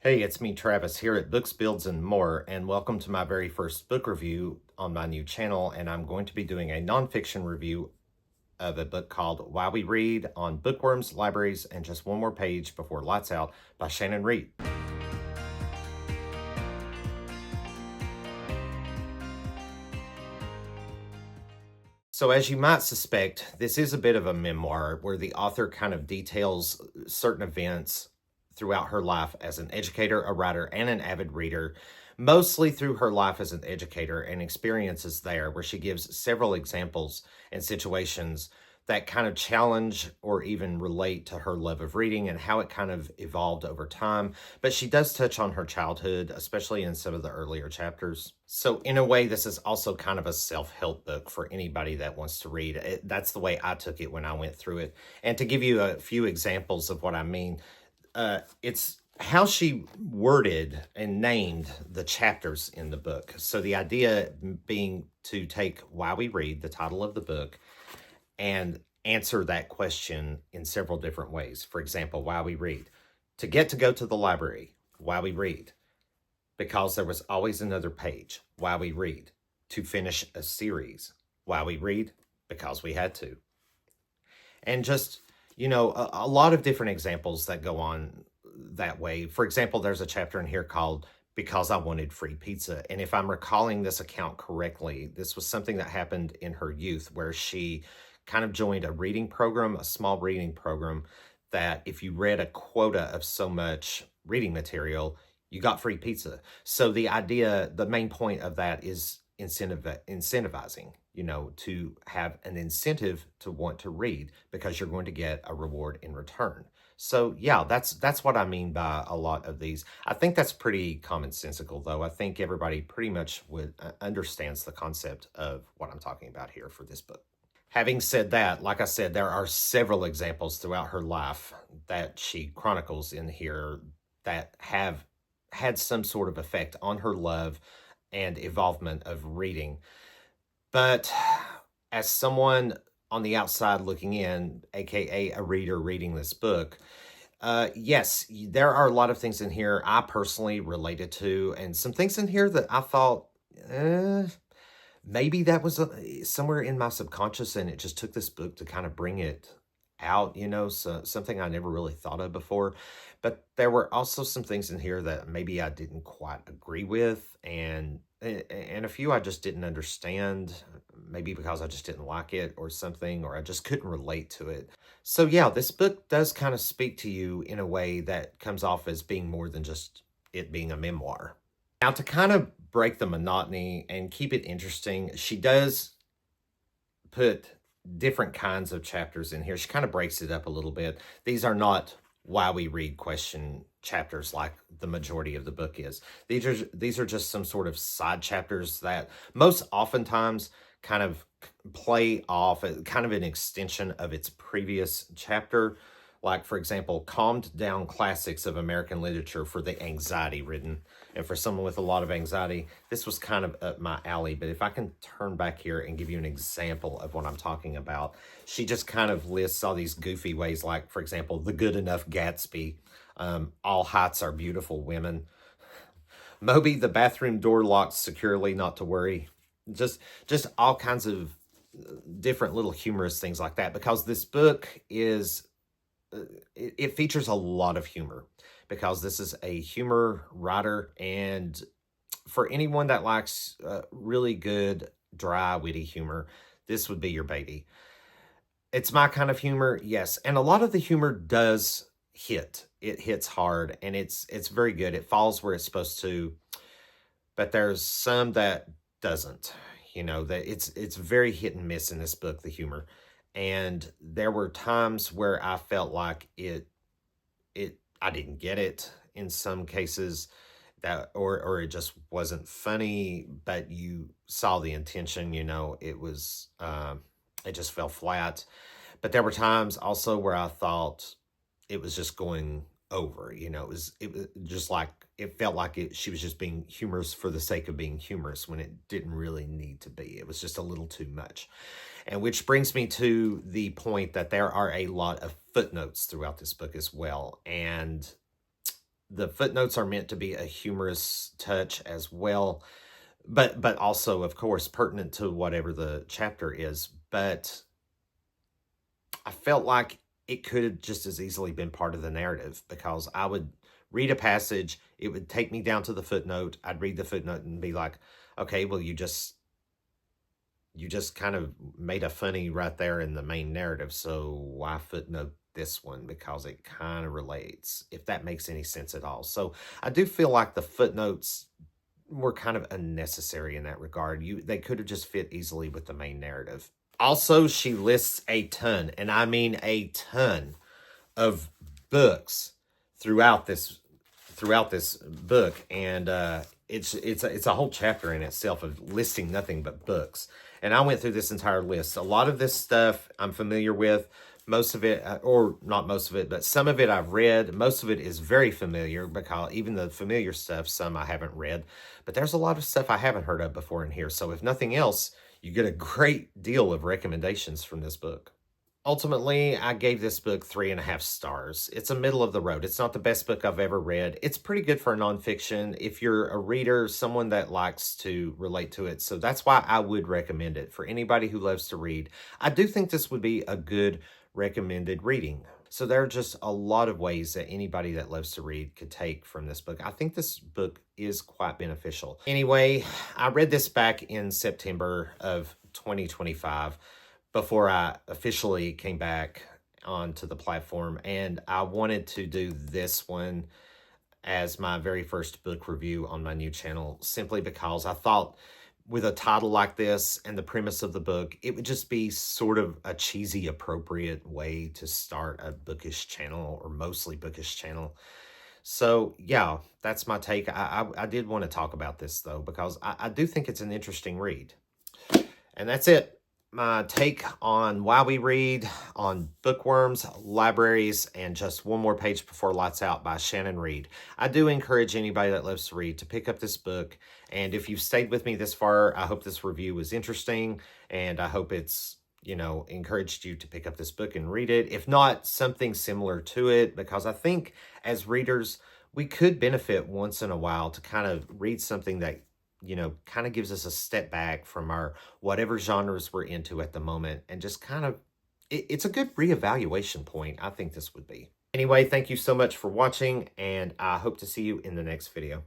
Hey, it's me, Travis, here at Books, Builds, and More, and welcome to my very first book review on my new channel. And I'm going to be doing a nonfiction review of a book called Why We Read on Bookworms, Libraries, and Just One More Page Before Lights Out by Shannon. So as you might suspect, this is a bit of a memoir where the author kind of details certain events throughout her life as an educator, a writer, and an avid reader, mostly through her life as an educator and experiences there, where she gives several examples and situations that kind of challenge or even relate to her love of reading and how it kind of evolved over time. But she does touch on her childhood, especially in some of the earlier chapters. So in a way, this is also kind of a self-help book for anybody that wants to read. That's the way I took it when I went through it. And to give you a few examples of what I mean, it's how she worded and named the chapters in the book. So the idea being to take Why We Read, the title of the book, and answer that question in several different ways. For example, why we read. To get to go to the library, why we read. Because there was always another page, why we read. To finish a series, why we read. Because we had to. And just, a lot of different examples that go on that way. For example, there's a chapter in here called Because I Wanted Free Pizza. And if I'm recalling this account correctly, this was something that happened in her youth where she kind of joined a reading program, a small reading program, that if you read a quota of so much reading material, you got free pizza. So the idea, the main point of that is incentivizing, to have an incentive to want to read because you're going to get a reward in return. So yeah, that's what I mean by a lot of these. I think that's pretty commonsensical, though. I think everybody pretty much understands the concept of what I'm talking about here for this book. Having said that, like I said, there are several examples throughout her life that she chronicles in here that have had some sort of effect on her love and involvement of reading. But as someone on the outside looking in, aka a reader reading this book, yes, there are a lot of things in here I personally related to, and some things in here that I thought, maybe that was somewhere in my subconscious, and it just took this book to kind of bring it out, so something I never really thought of before. But there were also some things in here that maybe I didn't quite agree with, and a few I just didn't understand, maybe because I just didn't like it or something, or I just couldn't relate to it. So yeah, this book does kind of speak to you in a way that comes off as being more than just it being a memoir. Now, to kind of break the monotony and keep it interesting, she does put different kinds of chapters in here. She kind of breaks it up a little bit. These are not why we read question chapters like the majority of the book is. These are just some sort of side chapters that most oftentimes kind of play off kind of an extension of its previous chapter. Like, for example, calmed down classics of American literature for the anxiety-ridden. And for someone with a lot of anxiety, this was kind of up my alley. But if I can turn back here and give you an example of what I'm talking about, she just kind of lists all these goofy ways, like, for example, The Good Enough Gatsby, All Heights Are Beautiful Women, Moby, the bathroom door locked securely, not to worry. Just all kinds of different little humorous things like that, because this book is... it features a lot of humor because this is a humor writer, and for anyone that likes really good, dry, witty humor, this would be your baby. It's my kind of humor, yes, and a lot of the humor does hit. It hits hard, and it's very good. It falls where it's supposed to, but there's some that doesn't. That it's very hit and miss in this book, the humor. And there were times where I felt like I didn't get it in some cases, that or it just wasn't funny, but you saw the intention, it was it just fell flat. But there were times also where I thought it was just going over, it was just like, it felt like she was just being humorous for the sake of being humorous when it didn't really need to be. It was just a little too much. And which brings me to the point that there are a lot of footnotes throughout this book as well. And The footnotes are meant to be a humorous touch as well, but also, of course, pertinent to whatever the chapter is. But I felt like it could have just as easily been part of the narrative, because I would read a passage, it would take me down to the footnote, I'd read the footnote and be like, okay, well, you just kind of made a funny right there in the main narrative, so why footnote this one? Because it kind of relates, if that makes any sense at all. So I do feel like the footnotes were kind of unnecessary in that regard. They could have just fit easily with the main narrative. Also, she lists a ton, and I mean a ton, of books throughout this book, and it's a whole chapter in itself of listing nothing but books. And I went through this entire list. A lot of this stuff I'm familiar with. Most of it, or not most of it, but some of it I've read. Most of it is very familiar, because even the familiar stuff, some I haven't read. But there's a lot of stuff I haven't heard of before in here. So if nothing else, you get a great deal of recommendations from this book. Ultimately, I gave this book 3.5 stars. It's a middle of the road. It's not the best book I've ever read. It's pretty good for a nonfiction if you're a reader, someone that likes to relate to it. So that's why I would recommend it for anybody who loves to read. I do think this would be a good recommended reading. So there are just a lot of ways that anybody that loves to read could take from this book. I think this book is quite beneficial. Anyway, I read this back in September of 2025. Before I officially came back onto the platform, and I wanted to do this one as my very first book review on my new channel, simply because I thought with a title like this and the premise of the book, it would just be sort of a cheesy, appropriate way to start a bookish channel, or mostly bookish channel. So yeah, that's my take. I did want to talk about this though, because I do think it's an interesting read. And that's it. My take on why we read, on bookworms, libraries, and just one more page before lights out by Shannon Reed. I do encourage anybody that loves to read to pick up this book. And if you've stayed with me this far, I hope this review was interesting, and I hope it's, encouraged you to pick up this book and read it. If not, something similar to it, because I think as readers, we could benefit once in a while to kind of read something that kind of gives us a step back from our whatever genres we're into at the moment, and just kind of, it's a good reevaluation point, I think this would be. Anyway, thank you so much for watching, and I hope to see you in the next video.